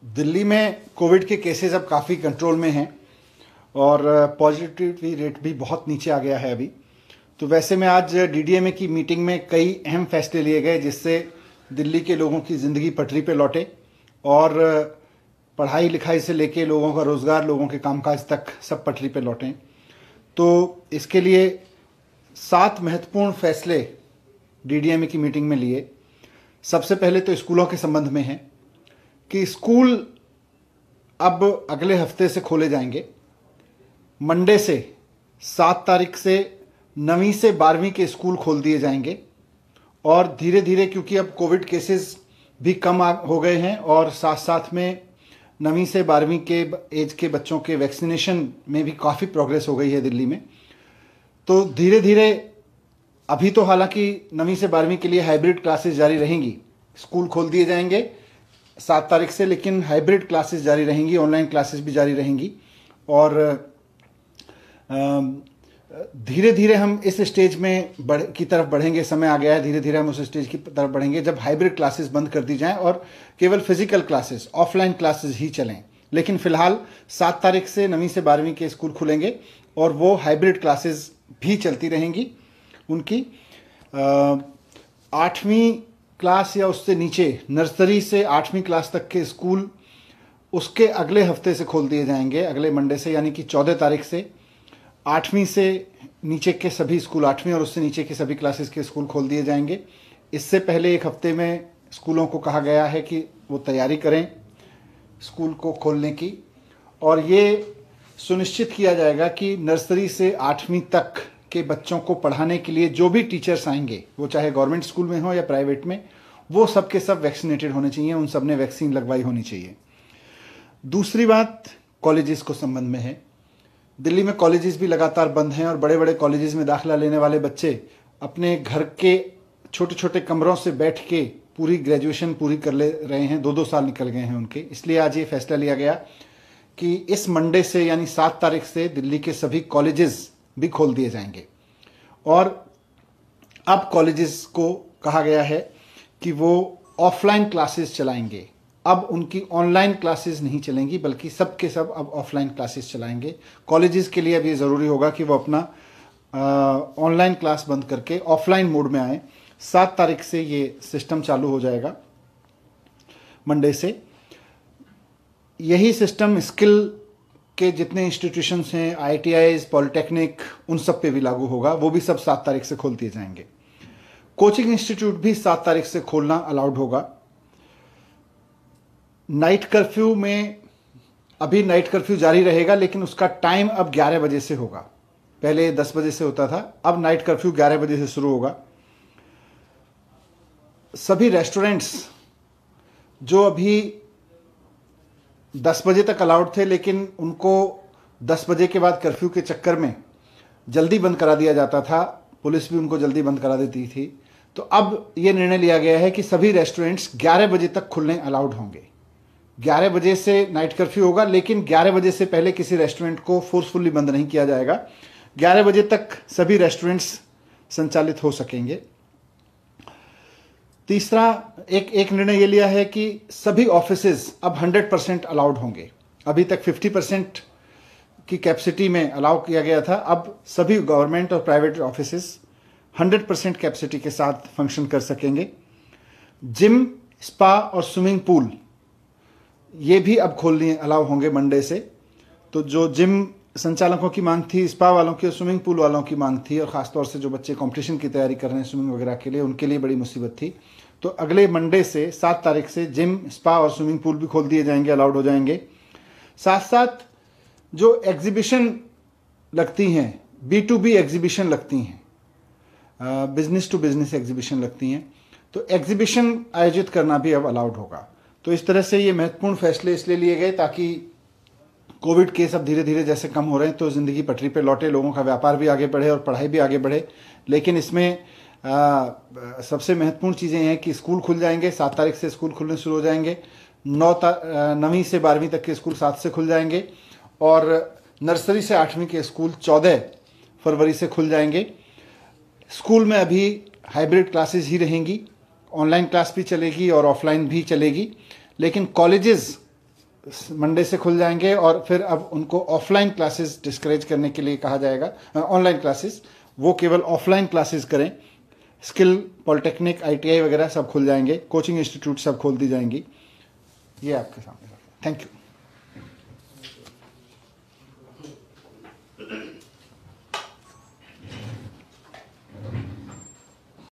दिल्ली में कोविड के केसेस अब काफ़ी कंट्रोल में हैं और पॉजिटिविटी रेट भी बहुत नीचे आ गया है अभी। तो वैसे में आज डीडीएमए की मीटिंग में कई अहम फैसले लिए गए जिससे दिल्ली के लोगों की ज़िंदगी पटरी पे लौटे और पढ़ाई लिखाई से लेके लोगों का रोज़गार, लोगों के कामकाज तक सब पटरी पे लौटें। तो इसके लिए 7 महत्वपूर्ण फैसले डीडीएमए की मीटिंग में लिए। सबसे पहले तो स्कूलों के संबंध में है कि स्कूल अब अगले हफ्ते से खोले जाएंगे। मंडे से 7 तारीख से 9वीं से 12वीं के स्कूल खोल दिए जाएंगे और धीरे धीरे, क्योंकि अब कोविड केसेस भी कम हो गए हैं और साथ साथ में 9वीं से 12वीं के एज के बच्चों के वैक्सीनेशन में भी काफ़ी प्रोग्रेस हो गई है दिल्ली में। तो धीरे धीरे अभी तो हालांकि 9वीं से 12वीं के लिए हाइब्रिड क्लासेस जारी रहेंगी। स्कूल खोल दिए जाएंगे 7 तारीख से, लेकिन हाइब्रिड क्लासेस जारी रहेंगी, ऑनलाइन क्लासेस भी जारी रहेंगी। और धीरे धीरे हम इस स्टेज में की तरफ बढ़ेंगे। समय आ गया है, धीरे धीरे हम उस स्टेज की तरफ बढ़ेंगे जब हाइब्रिड क्लासेस बंद कर दी जाएं और केवल फिजिकल क्लासेस, ऑफलाइन क्लासेस ही चलें। लेकिन फिलहाल 7 तारीख से 9वीं से 12वीं के स्कूल खुलेंगे और वो हाइब्रिड क्लासेस भी चलती रहेंगी। उनकी 8वीं क्लास या उससे नीचे, नर्सरी से 8वीं क्लास तक के स्कूल उसके अगले हफ्ते से खोल दिए जाएंगे, अगले मंडे से, यानी कि 14 तारीख से 8वीं से नीचे के सभी स्कूल, 8वीं और उससे नीचे के सभी क्लासेस के स्कूल खोल दिए जाएंगे। इससे पहले एक हफ्ते में स्कूलों को कहा गया है कि वो तैयारी करें स्कूल को खोलने की, और ये सुनिश्चित किया जाएगा कि नर्सरी से 8वीं तक के बच्चों को पढ़ाने के लिए जो भी टीचर्स आएंगे, वो चाहे गवर्नमेंट स्कूल में हो या प्राइवेट में, वो सब के सब वैक्सीनेटेड होने चाहिए, उन सब ने वैक्सीन लगवाई होनी चाहिए। दूसरी बात कॉलेजेस को संबंध में है। दिल्ली में कॉलेजेस भी लगातार बंद हैं और बड़े बड़े कॉलेजेस में दाखिला लेने वाले बच्चे अपने घर के छोटे छोटे कमरों से बैठ के पूरी ग्रेजुएशन पूरी कर ले रहे हैं। 2-2 साल निकल गए हैं उनके। इसलिए आज ये फैसला लिया गया कि इस मंडे से, यानी 7 तारीख से, दिल्ली के सभी कॉलेजेस भी खोल दिए जाएंगे। और अब कॉलेजेस को कहा गया है कि वो ऑफलाइन क्लासेस चलाएंगे। अब उनकी ऑनलाइन क्लासेस नहीं चलेंगी, बल्कि सब के सब अब ऑफलाइन क्लासेस चलाएंगे। कॉलेजेस के लिए अब ये ज़रूरी होगा कि वो अपना ऑनलाइन क्लास बंद करके ऑफलाइन मोड में आए। 7 तारीख से ये सिस्टम चालू हो जाएगा, मंडे से। यही सिस्टम स्किल के जितने इंस्टीट्यूशंस हैं, IITIs, पॉलिटेक्निक, उन सब पे भी लागू होगा। वो भी सब 7 तारीख से खोल दिए जाएंगे। कोचिंग इंस्टीट्यूट भी 7 तारीख से खोलना अलाउड होगा। नाइट कर्फ्यू में, अभी नाइट कर्फ्यू जारी रहेगा, लेकिन उसका टाइम अब 11 बजे से होगा। पहले 10 बजे से होता था, अब नाइट कर्फ्यू 11 बजे से शुरू होगा। सभी रेस्टोरेंट्स जो अभी 10 बजे तक अलाउड थे, लेकिन उनको 10 बजे के बाद कर्फ्यू के चक्कर में जल्दी बंद करा दिया जाता था, पुलिस भी उनको जल्दी बंद करा देती थी। तो अब ये निर्णय लिया गया है कि सभी रेस्टोरेंट्स 11 बजे तक खुलने अलाउड होंगे। 11 बजे से नाइट कर्फ्यू होगा, लेकिन 11 बजे से पहले किसी रेस्टोरेंट को फोर्सफुली बंद नहीं किया जाएगा। 11 बजे तक सभी रेस्टोरेंट्स संचालित हो सकेंगे। तीसरा एक निर्णय ये लिया है कि सभी ऑफिसेज अब 100% अलाउड होंगे। अभी तक 50% की कैपेसिटी में अलाउ किया गया था, अब सभी गवर्नमेंट और प्राइवेट ऑफिसेज 100% कैपेसिटी के साथ फंक्शन कर सकेंगे। जिम, स्पा और स्विमिंग पूल ये भी अब खोलने अलाउ होंगे मंडे से। तो जो जिम संचालकों की मांग थी, स्पा वालों की और स्विमिंग पूल वालों की मांग थी, और ख़ासतौर से जो बच्चे कंपटीशन की तैयारी कर रहे हैं स्विमिंग वगैरह के लिए, उनके लिए बड़ी मुसीबत थी। तो अगले मंडे से 7 तारीख से जिम, स्पा और स्विमिंग पूल भी खोल दिए जाएंगे, अलाउड हो जाएंगे। साथ साथ जो एग्जीबिशन लगती हैं, B2B एग्जीबिशन लगती हैं, बिजनेस टू बिजनेस एग्जीबिशन लगती हैं, तो एग्जीबिशन आयोजित करना भी अब अलाउड होगा। तो इस तरह से ये महत्वपूर्ण फैसले इसलिए लिए गए ताकि कोविड केस अब धीरे धीरे जैसे कम हो रहे हैं तो ज़िंदगी पटरी पे लौटे, लोगों का व्यापार भी आगे बढ़े और पढ़ाई भी आगे बढ़े। लेकिन इसमें सबसे महत्वपूर्ण चीज़ें हैं कि स्कूल खुल जाएंगे, 7 तारीख से स्कूल खुलने शुरू हो जाएंगे। 9वीं से 12वीं तक के स्कूल 7 से खुल जाएंगे और नर्सरी से 8वीं के स्कूल 14 फरवरी से खुल जाएंगे। स्कूल में अभी हाइब्रिड क्लासेस ही रहेंगी, ऑनलाइन क्लास भी चलेगी और ऑफलाइन भी चलेगी। लेकिन कॉलेजेस मंडे से खुल जाएंगे और फिर अब उनको ऑफलाइन क्लासेस डिस्करेज करने के लिए कहा जाएगा, ऑनलाइन क्लासेस, वो केवल ऑफलाइन क्लासेस करें। स्किल, पॉलिटेक्निक, ITI वगैरह सब खुल जाएंगे, कोचिंग इंस्टीट्यूट सब खोल दी जाएंगी। ये आपके सामने। Thank you.